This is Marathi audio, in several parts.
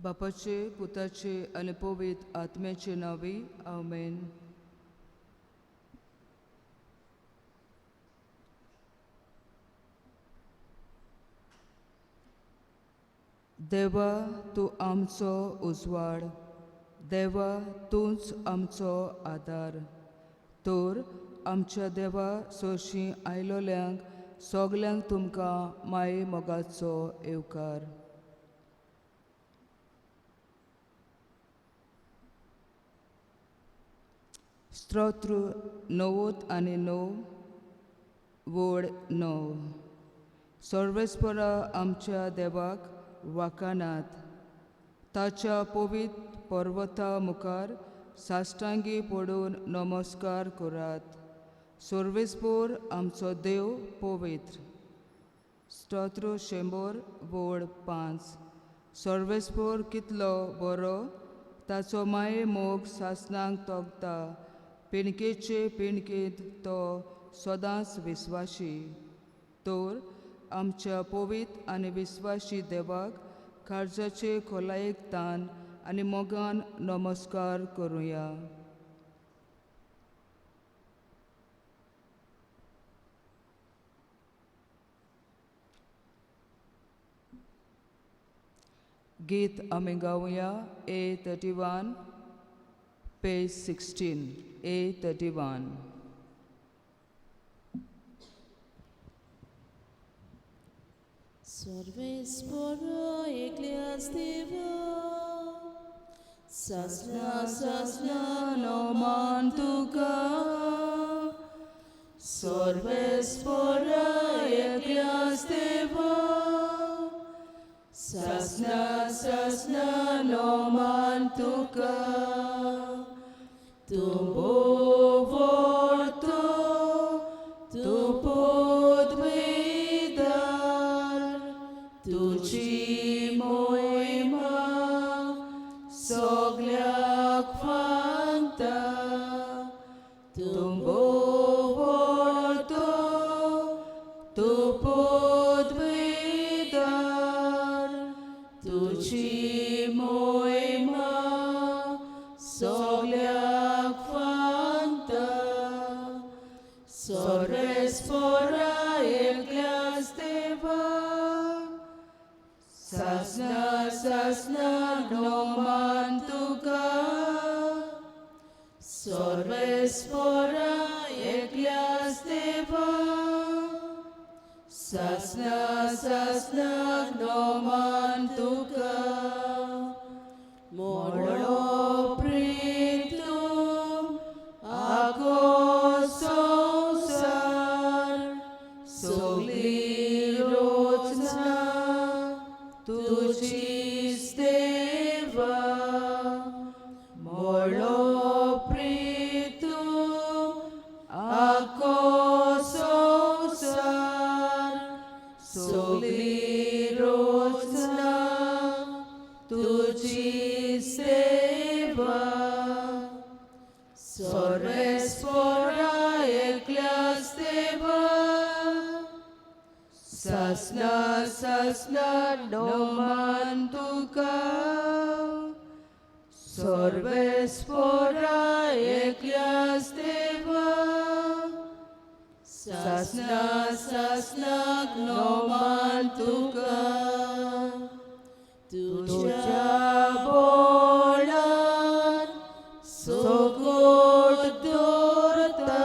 बापाचे, पुताचे आनी पवित्र आत्म्याचे नावी आमेन. देवा तूं आमचो उजवाड, देवा तूंच आमचो आदार. तर आमच्या देवा सोशी आयलोल्यांक सगल्यांक तुमकां माये मोगाचो येवकार. स्तोत्र 99 वड 9. सर्वेस्परा आमच्या देवाक वाखाणात. ताच्या पवित्र पर्वता मुखार साश्टांगी पडून नमस्कार करात. सर्वेस्पर आमचो देव पवित्र. स्तोत्र 100 वड 5. सर्वेस्पर कितलो बरो, ताचो माये मोग सासणांक तोगता. पिणकेचे पिणकेंत तो सदांच विस्वाशी. तर आमच्या पवित्र आनी विस्वाशी देवाक काळजाचे खोलायेक तान आनी मोगान नमस्कार करुया. गीत आमी गावया A31 पेज 16 A31. सर्वेस्परा एकल्याच देवा, सासना सासना नोमान तुका. सर्वेस्परा एकल्याच देवा, सासना सासना नोमान तुका. तूं बोवडतो, तूं तुझी मोहिमा सगळ्याक फांता. तूं बोवडतो, तूं पदवीदार. तुझी मोहिमा सगळ्याक फांता. सर्वेस्परा एकल्याच देवा, सासना सासना नोमान तुका. सर्वेस्परा एकल्याच देवा, सासना सासना नोमान तुका. मोडलो प्रीतम आगो संसार, सगळी रोजना तुझीच देवा. मोडलो प्रीतम आगो संसार, सगळी रोजना तुझीच देवा. सर्वेस्परा एकल्याच देवा, सासना सासना नोमान तुका. सर्वेस्परा एकल्याच देवा, सासना सासना नोमान तुका. तुझ्या बोळान सगळ दवरता.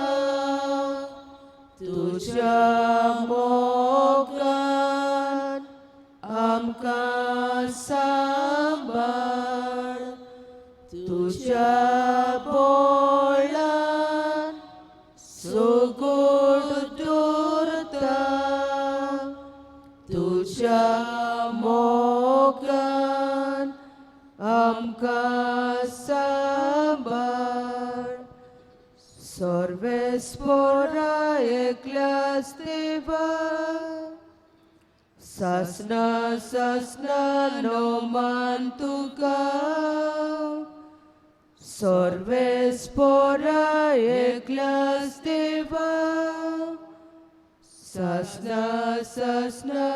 तुझ्या मोगान आमकां सांबाळ. तुझ्या बोळान सगळ दवरता. तुझ्या मोगान आमकां सांबाळ. सर्वेस्परा एकल्याच देवा, सासना सासना नोमान तुका. सर्वेस्परा एकल्याच देवा, सासना सासना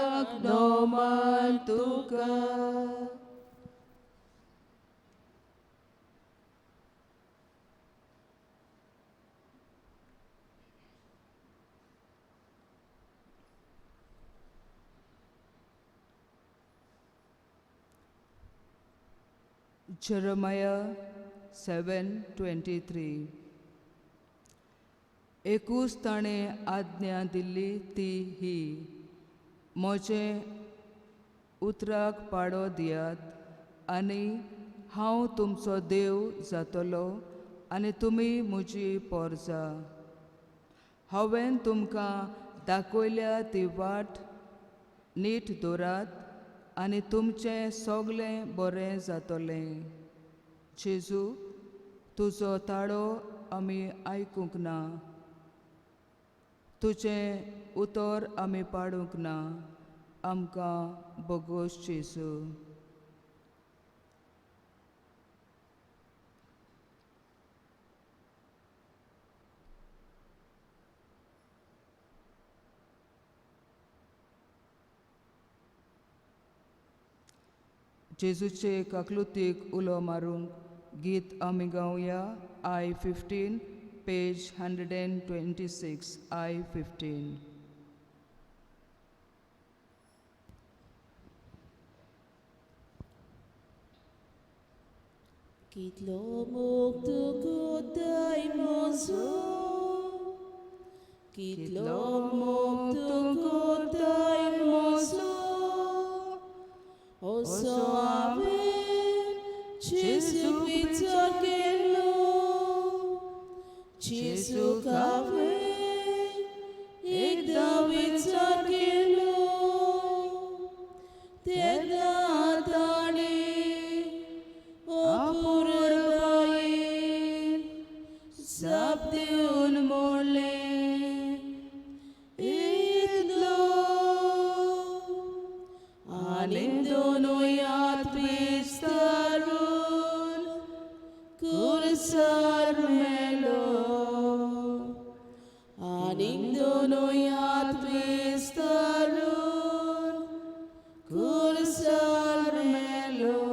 नोमान तुका. Jeremiah 7:23. एकूच ताणें आज्ञा दिल्ली ती ही, म्हजे उतराक पाडो दियात आनी हांव तुमचो देव जातलो आनी तुमी म्हजी पोरजा. हांवें तुमकां दाखयल्या ती वाट नीट दवरात आनी तुमचें सगलें बरें जातलें. जेजू, तुजो ताळो आमी आयकूंक ना, तुजें उतर आमी पाडूंक ना. आमकां बोगोस जेजू. जेजूचे काकलुतीक उलो मारूंक गीत आमी गावया. I-15, page 126. I-15. Kitlo mógł tutaj mozo, kitlo mógł tutaj mozo, oso aven, Jesu pizzakelo, Jesu kave, ek David zakelo, teda tane. Sabdeun morle idlo anindono yat pistarun kursar melo anindono yat pistarun kursar melo.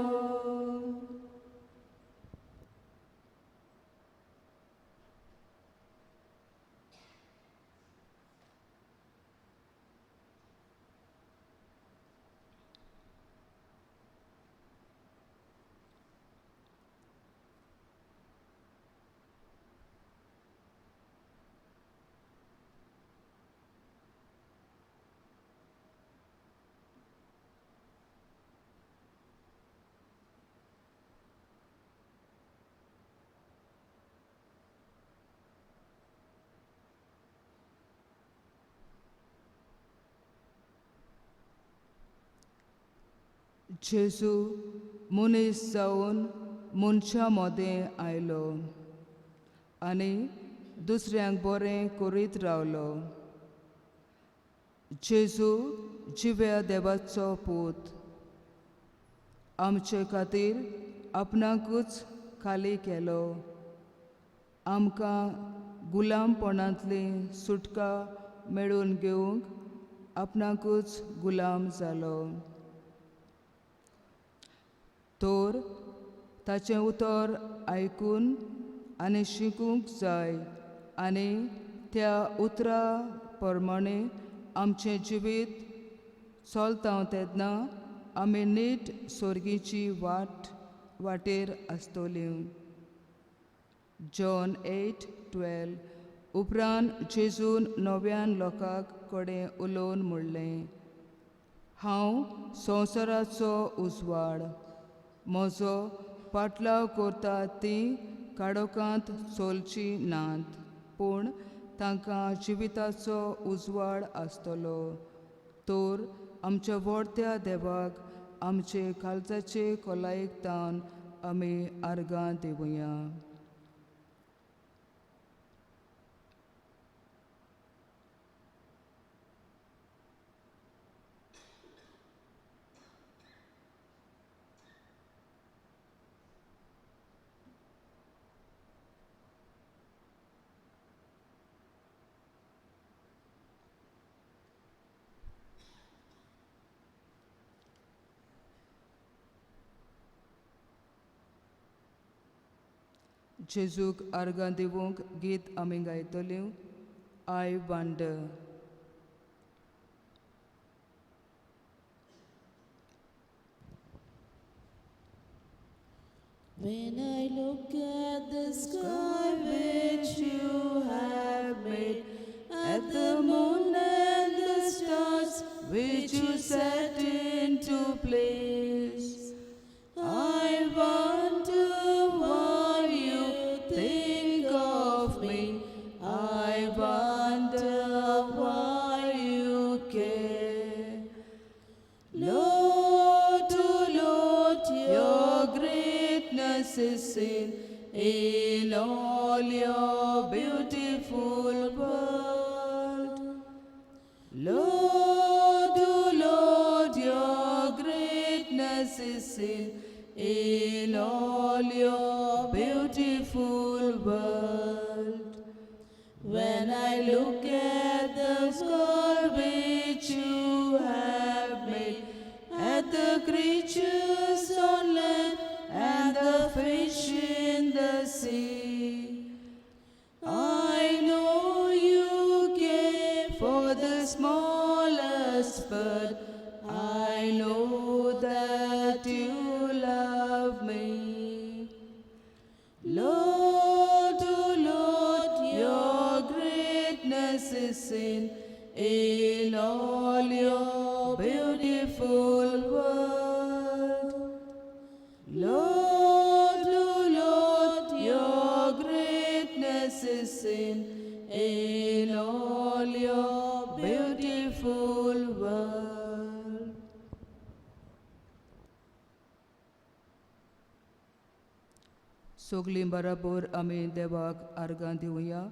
जेजू मनीस जावन मनशा मदें आयलो आनी दुसऱ्यांक बरें करीत रावलो. जेजू जिव्या देवाचो पूत आमचे खातीर आपणाकूच खाली केलो. आमकां गुलामपणांतली सुटका मेळून घेवंक आपणाकूच गुलाम जालो. तर ताचें उतर आयकून आनी शिकूंक जाय आनी त्या उतरा प्रमाणे आमचें जिवीत चलता तेन्ना आमी नीट सोर्गीची वाटेर आसतलीं. जॉन 8:12. उपरांत जेजून नव्यान लोकां कडेन उलोवन म्हणलें, हांव संवसाराचो उजवाड. म्हजो पाटलाव करता तीं काळोखांत चलचीं नात, पूण तांकां जिविताचो उजवाड आसतलो. तर आमच्या व्हडत्या देवाक आमचे काळजाचे खोलायेंतल्यान आमी आर्गां दिवया. जेजूक आर्गां दिवंक गीत आमी गायतलीं. I wonder. When I look at the sky which you have made, at the moon and the stars which you set into place, I wonder why you think of me. I wonder why you care. Lord, oh Lord, your greatness is seen in all your beautiful world. Lord, oh Lord, your greatness is seen in all your beautiful world. When I look at the sky which you have made, at the creatures on land and the fish in the sea, I know you care for the smallest bird. I know that you love me. Lord, oh Lord, your greatness is seen in all your beautiful world. Lord, oh Lord, your greatness is seen in all your beautiful world. सोगलीं बराबर आमी देवाक आर्गां दिवया.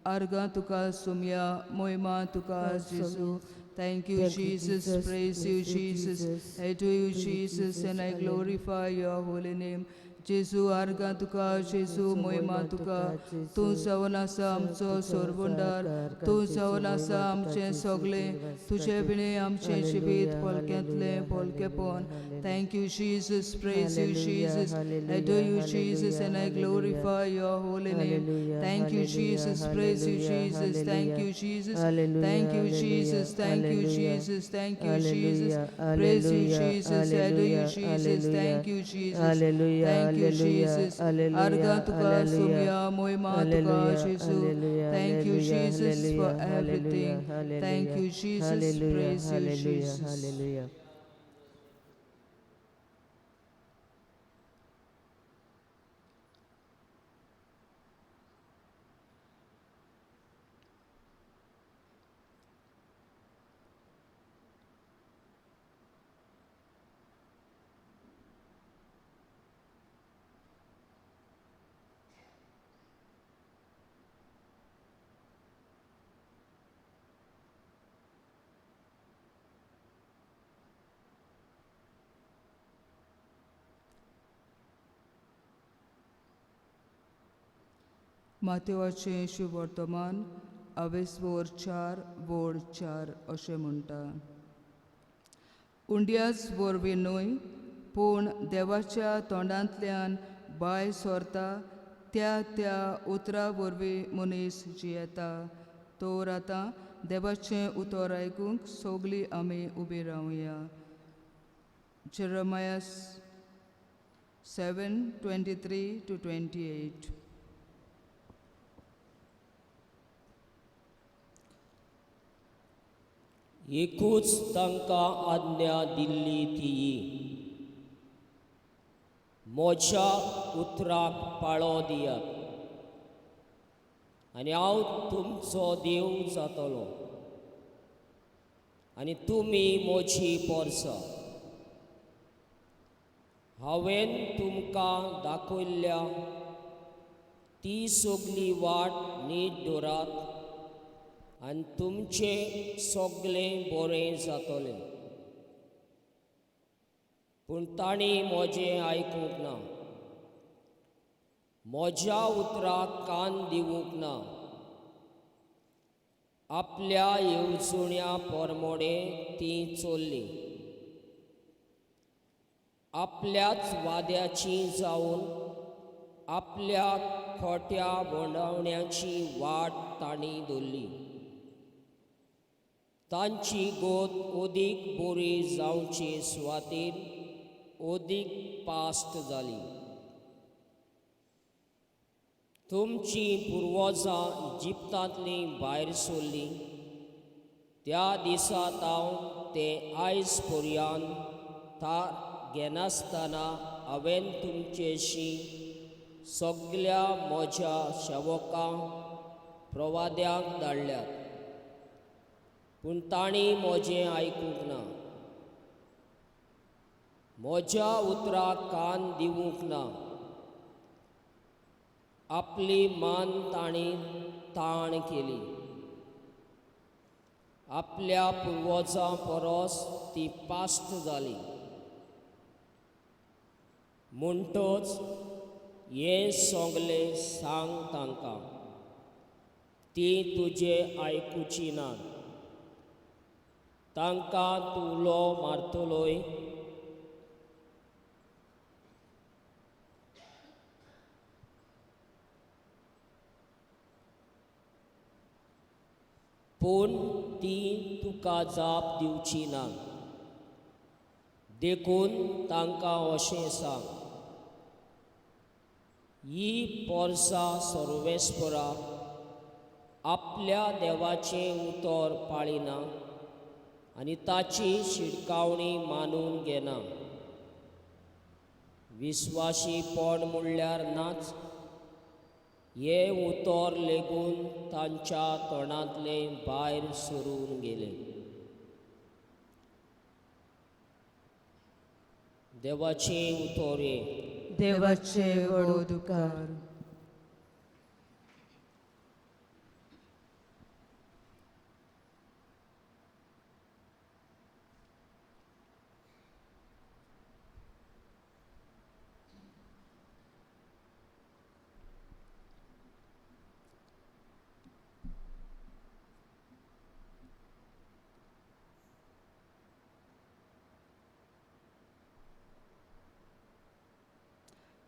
आर्गां तुका सुमया, मोहिमा तुका जेसू. Thank you, Jesus. Praise you, Jesus. I do you, Jesus, and I glorify your holy name. जेजू आर्गां तुका, जेजू मोहिमा तुका. तूं जावन आसा आमचो सोरवंडार. तूं जावन आसा आमचें सगलें. तुजे बिणे आमचें जिवीत पोलक्यांतलें पोलकेपण. Thank you, Jesus. Praise you, Jesus. I do you, Jesus, and I glorify your holy name. Thank you, Jesus. Praise you, Jesus. Thank you, Jesus. Thank you, Jesus. Thank you, Jesus. Thank you, Jesus. Praise you, Jesus. I do you, Jesus. Thank you, Jesus. Thank you, Jesus. Arga tuka sumya moima tuka Jesus. Thank you, Jesus, for everything. Thank you, Jesus. Praise you, Jesus. मातेवाचें शुभवर्तमान 22:4 अशें म्हणटा. उंड्याच वरवीं न्हय पूण देवाच्या तोंडांतल्यान बाय सोरता त्या उतरा वरवीं मनीस जियेता. तर आतां देवाचें उतर आयकूंक सगलीं आमी उबी रावया. Jeremiah 7:23-28. एकूच तांकां आज्ञा दिल्ली ती म्हज्या उतराक पाळो दियात आनी हांव तुमचो देव जातलो आनी तुमी म्हजी पोरसां. हांवें तुमकां दाखयल्या ती सगली वाट नीट दवरात आनी तुमचें सगलें बरें जातलें. पूण तांणी म्हजें आयकूंक ना, म्हज्या उतराक कान दिवूंक ना. आपल्या येवजण्या परमोडे तीं चल्लीं. आपल्याच वाद्याची जावन आपल्या खोट्या बोंडावण्याची वाट तांणी धरली. तांची गोत ओदीक बरी जावचे सुवातेर ओदीक पास्ट जाली. तुमची पुर्वजां इजिप्तांतली भायर सोडली त्या दिसा हांव ते आयज पर्यंत थार घेनासतना हांवें तुमचेशी सगळ्या म्हज्या सेवकांक प्रवाद्यांक धाडल्यात, पूण तांणी म्हजें आयकूंक ना. म्हज्या उतराक कान दिवूंक ना. आपली मान तांणी ताण केली. आपल्या पुर्वजां परस ती पास्ट जाली. म्हणटच हे सगळें सांग तांकां, ती तुजें आयकुची नात. तांकां तूं उलो मारतलोय, पूण ती तुका जाप दिवची ना. देखून तांकां अशें सांग, ही पोरसां सर्वेस्परा आपल्या देवाचें उतर पाळिना आनी ताची शिटकावणी मानून घेना. विस्वाशीपण म्हणल्यार नाच. हे उतर लेगून तांच्या तोंडांतले भायर सरून गेले. देवाचें उतर हे. देवाचे वडोदकार.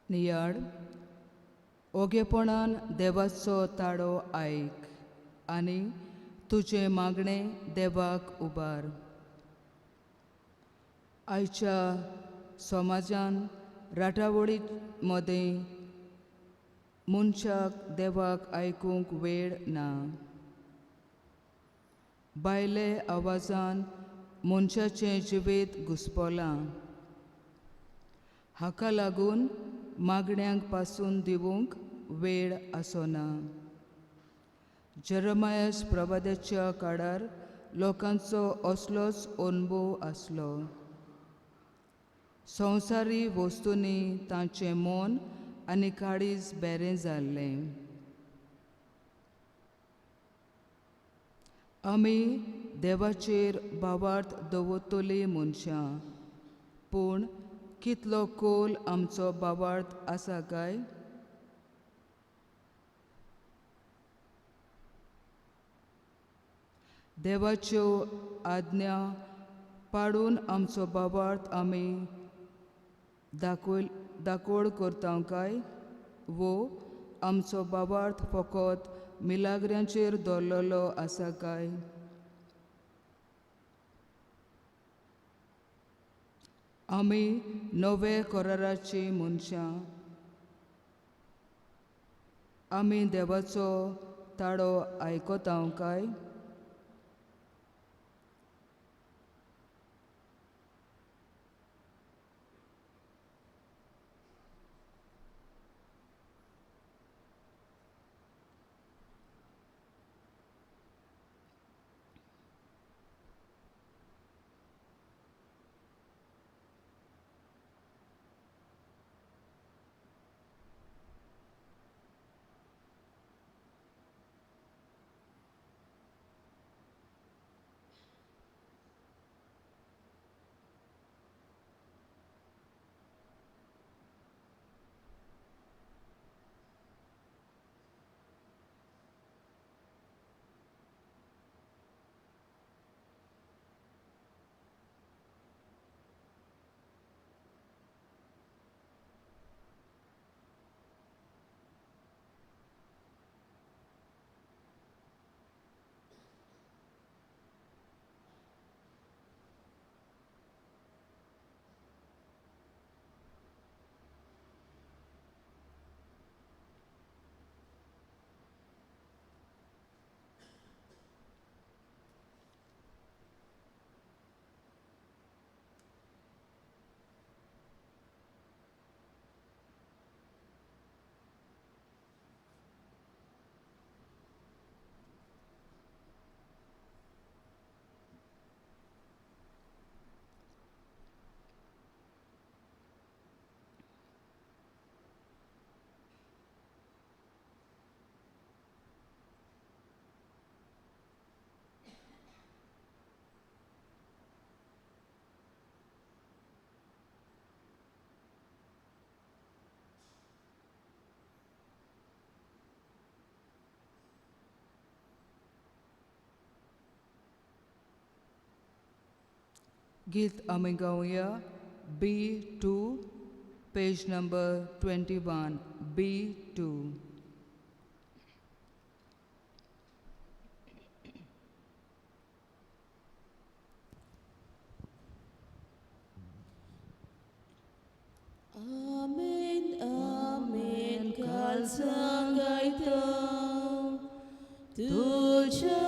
नियाळ ओगेपणान देवाचो ताळो आयक आनी तुजे मागणें देवाक उबार. आयच्या समाजान राटावळी मदें मनशाक देवाक आयकूंक वेळ ना. भायले आवाजान मनशाचें जिवीत घुस्पलां. हाका लागून मागण्यांक पासून दिवूंक वेळ आसना. जेरेमायास प्रवाद्याच्या काळार लोकांचो असलोच अनुभव आसलो. संवसारी वस्तूंनी तांचें मन आनी काळीज बेरें जाल्लें. आमी देवाचेर भावार्थ दवरतलीं मनशां, पूण कितलो खोल आमचो भावार्थ आसा काय? देवाच्यो आज्ञा पाळून आमचो भावार्थ आमी दाखोड करता काय? वो आमचो भावार्थ फकत मिलाग्र्यांचेर दवरलेलो आसा काय? आमी नवे कराराची मनशां. आमी देवाचो ताळो आयकता काय? गीत आमी गावया B2, page number 21, B2. Amen, amen, काल सांगायतो तुझ्या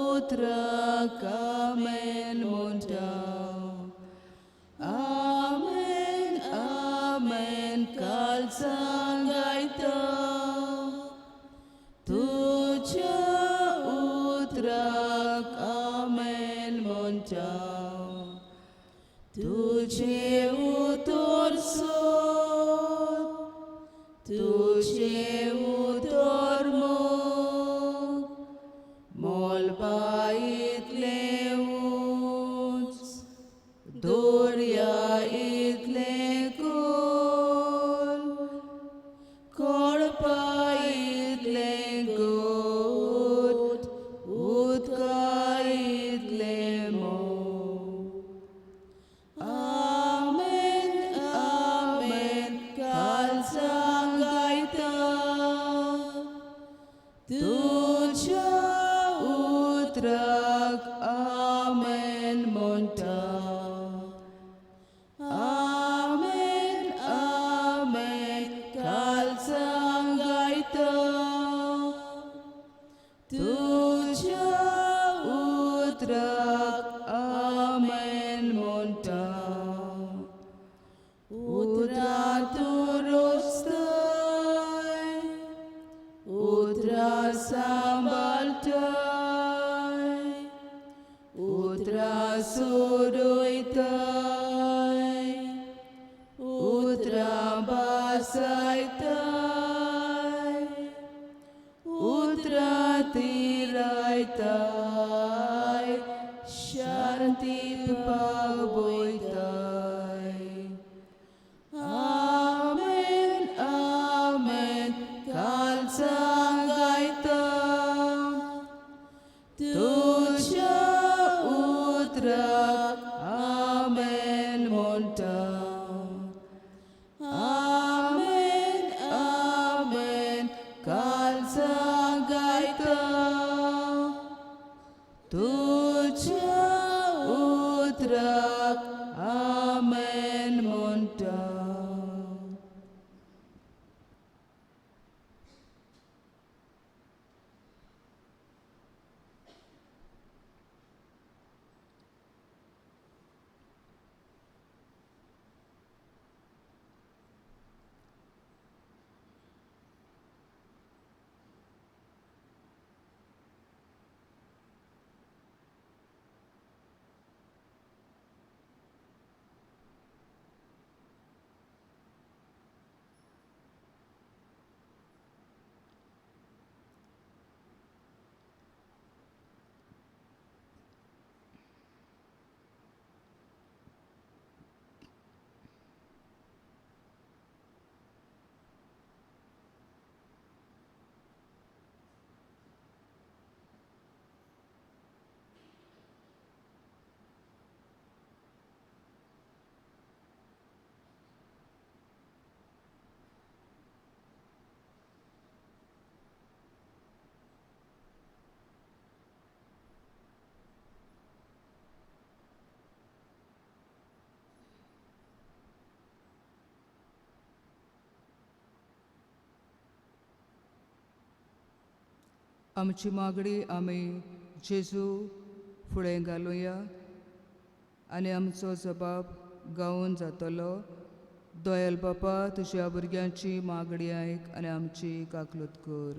उतराक आमेन म्हणटाव. आमेन, आमेन, काल सांगायतो तुझ्या उतराक आमेन म्हणटाव. तुझे उतर सोद, तुझे उतर मोग, मोलबाईतले उंच, दोर्या इतले खोल, कोळपा इतले गोड, उदका इतले मोग. आमेन, आमेन, काल सांगायतो तुझ्या उतराक आमेन म्हणटाव. आमेन, आमेन, काल सांगायतो तुझ्या उतराक आमेन म्हणटाव. उतरा तूं रोचताय, उतरा सांबाळटाय, उतरा सोडयताय, उतरा बासायताय, उतरा तिरायताय, शांती पावयताय. आमेन, आमेन, काल सांगायतो तुझ्या उतराक आमेन म्हणटाव. आमेन, आमेन, काल सांगायतो तुझ्या उतराक आमेन म्हणटाव. आमची मागणी आमी जेजू फुडें घालुया आनी आमचो जबाब गावून जातलो. दयाल बापा, तुज्या भुरग्यांची मागणी आयक आनी आमची काकलूत कर.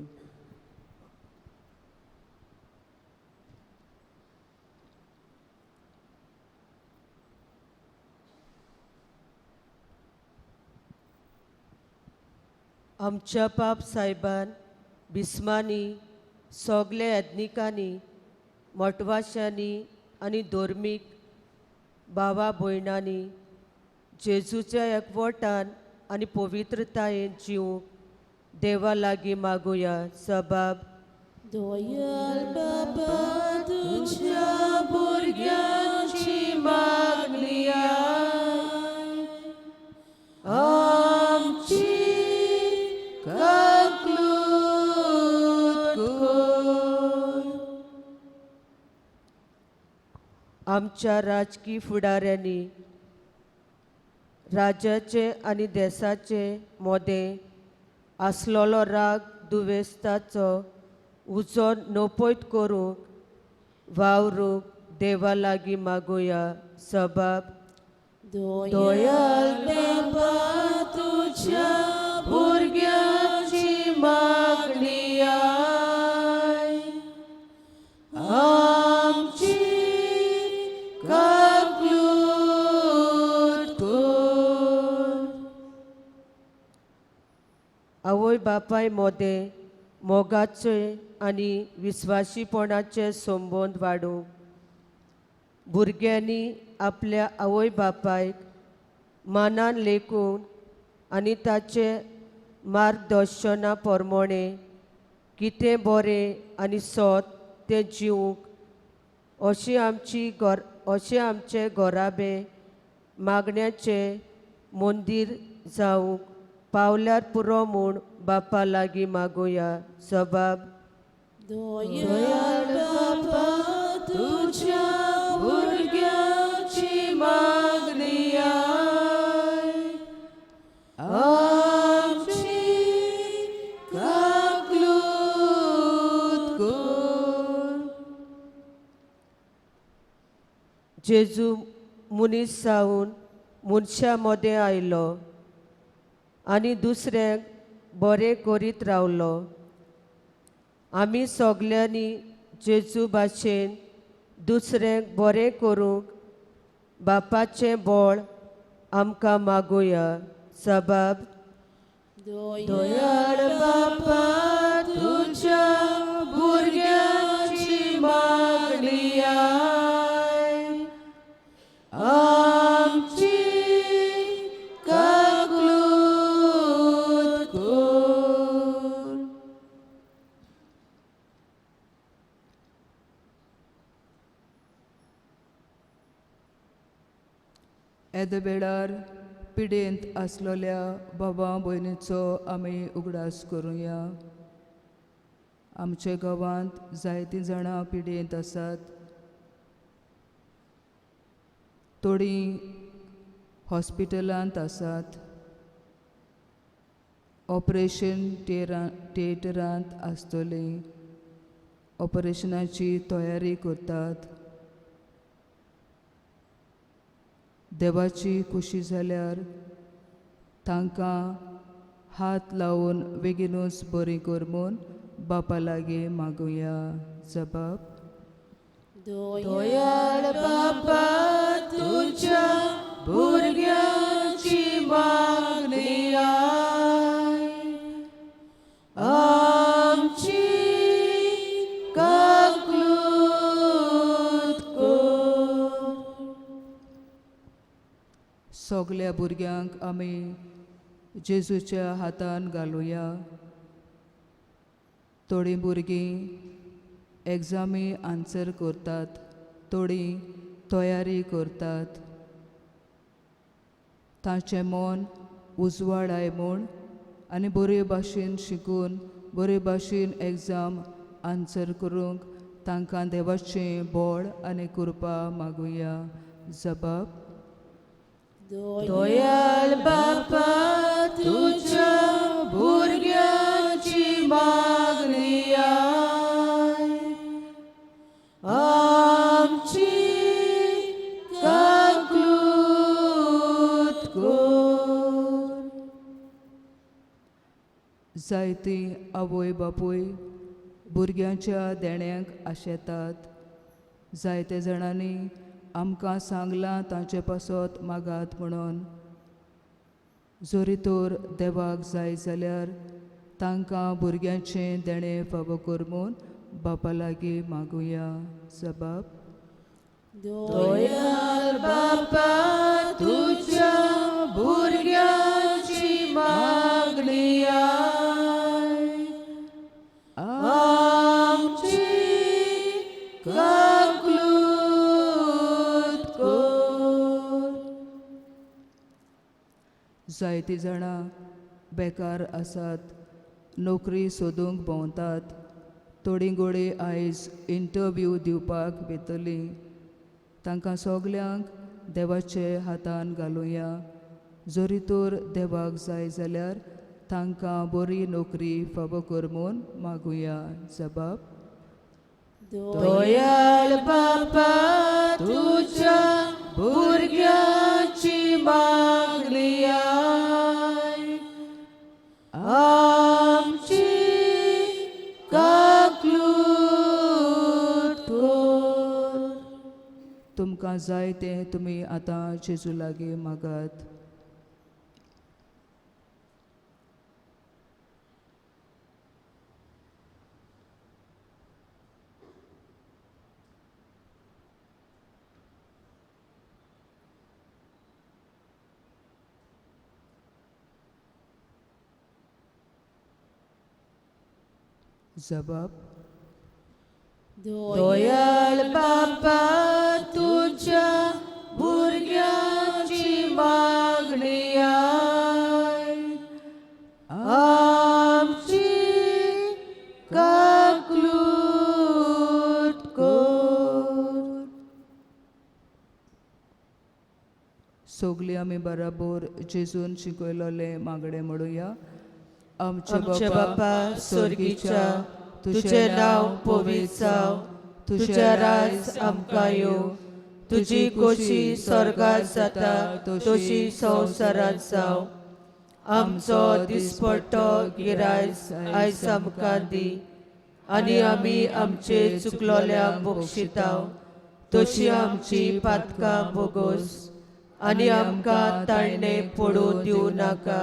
आमच्या बाप साहेबान बिस्मांनी सगले यज्ञिकांनी मोटवाशांनी आनी धोर्मीक भावा भयणांनी जेजूच्या एकवटान आनी पवित्रतायेन जिवंक देवा लागीं मागुया. सबाब दयाल बाबा, तुझ्या भुरग्यांची आमच्या राजकीय फुडाऱ्यांनी राज्याचे आनी देशाचे मोदें आसलोलो राग दुवेस्ताचो उजो नोपयत करूंक वावरूंक देवा लागीं मागुया. सबाब दोयाल बाबा तुझ्या भुरग्याची मागणी आय. आमची काकूट कर. आवय बापाय मोदें मोगाचे आनी विस्वासीपणाचे संबंद वाडूंक भुरग्यांनी आपल्या आवय बापायक मानान लेखून आनी ताचे मार्गदर्शना प्रमाणे कितें बरें आनी सत तें जिवंक अशें आमचे घोराबे मागण्याचे मंदीर जावंक पावल्यार पुरो म्हूण बापा लागीं मागुया. सबाब दोयाल बाबा तुझ्या भुरग्याची मागणी आय. आमची काकूट कर. जेजू मनीस जावन मनशा मदें आयलो आनी दुसऱ्यांक बरें करीत रावलो. आमी सगल्यांनी जेजू भाशेन दुसऱ्यांक बरें करूंक बापाचें बळ आमकां मागुया. सबाब दोयाल बाबा तुझ्या भुरग्याची मागणी आय. आमची काकूट कर. येदे वेळार पिडेंत आसलोल्या बाबा भयणीचो आमी उगडास करुया. आमच्या गांवांत जायतीं जाणां पिडेंत आसात. थोडीं हॉस्पिटलांत आसात, ऑपरेशन थिएटरांत आसतलीं, ऑपरेशनाची तयारी करतात. देवाची खुशी जाल्यार तांकां हात लावन बेगीनूच बरी कर म्हूण बापा लागीं मागुया. जबाब दोयाल बाबा तुझ्या भुरग्याची मागणी आय. आमची काकूट कर. सगल्या भुरग्यांक आमी जेजूच्या हातान घालुया. थोडीं भुरगीं एग्जामी आन्सर करतात, थोडीं तयारी करतात. तांचें मन उजवाडाय म्हूण आनी बरे भाशेन शिकून बरे भाशेन एग्जाम आन्सर करूंक तांकां देवाचें बळ आनी कृपा मागुया. जबाब दोयाल बाबा तुझ्या भुरग्याची मागणी आय. आमची काकूट कर. जायतीं आवय बापूय भुरग्यांच्या देण्यांक आशेतात. जायते जाणांनी आमकां सांगलां तांचे पासत मागात म्हणून. जोरी तर देवाक जाय जाल्यार तांकां भुरग्यांचें देणें फावो कर म्हूण बापा लागीं मागुया. जबाब दोयाल बाबा तुझ्या भुरग्याची मागणी आय. आमची काकूट कर. जायतीं जाणां बेकार आसात, नोकरी सोदूंक भोंवतात. थोडीं घोडी आयज इंटरव्यू दिवपाक वेतलीं. तांकां सगल्यांक देवाचे हातान घालुया. जरी तर देवाक जाय जाल्यार तांकां बरी नोकरी फावो करमून मागुया. जबाब. दयाळ बापा तुझ्या भुरग्याची मागणी आय. आमची काकलूत कर. तुमकां जाय तें तुमी आतां जेजू लागीं मागात. जबाब. दयाळ बापा तुझ्या भुरग्याची मागणी आय. आमची काकलूत कर. सगलीं आमी बराबर जेजून शिकयलोले मागणे म्हणुया. आमचे बापा स्वर्गीच्या तुझे नाव पवित्र जाव. तुझे राज आमकां येवं. तुजी खोशी स्वर्गात जाता तशी संवसारात जावं. आमचो दिसपट्टो गिरायज आयज आमकां दी. आनी आमी आमचे चुकलोल्यांक बक्षिताव तशी आमची पातकां भोगोस. आनी आमकां ताळणे पडूं दिवं नाका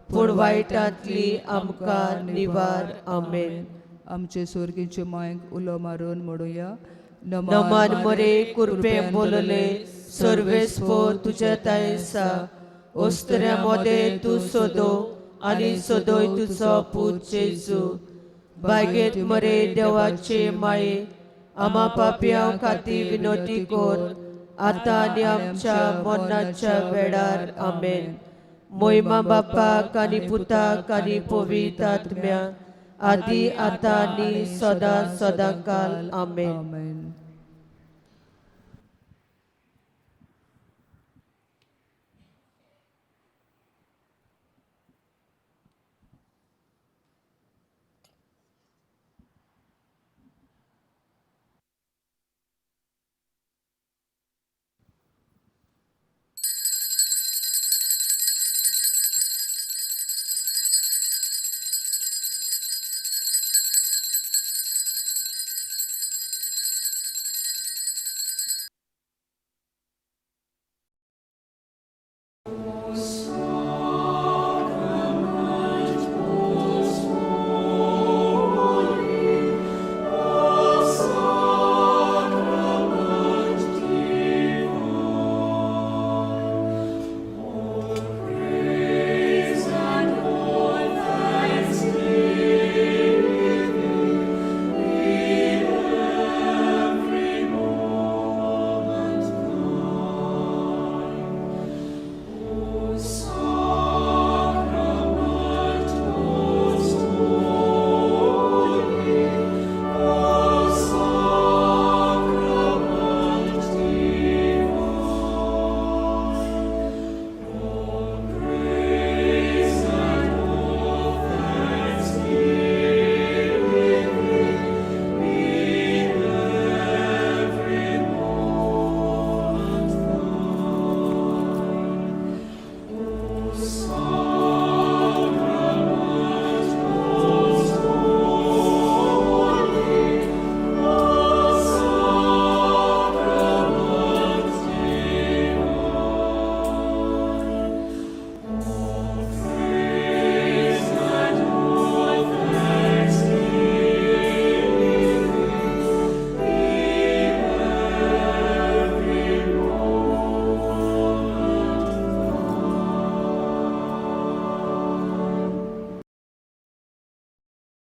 पूण वायटांतली आमकां निवार. आमेन. आमचे स्वर्गीचे मांयक उलो मारून म्हणुया. नमान मरे कुरपें बोलले सर्वेस्पो तुझे तायेसा. ओस्तऱ्या मोदे तूं सोदो आनी सोदोय तुजो पूत जेजू. बागेत मरे देवाचे माये आमा पापयां खातीर विनोटी कोर आतां आनी आमच्या मरणाच्या वेळार. आमेन. मोहिमा बापाक आनी पुताक आनी पवित्र आत्म्याक आदी आतां आनी सदां सदां काल. आमेन. आमेन.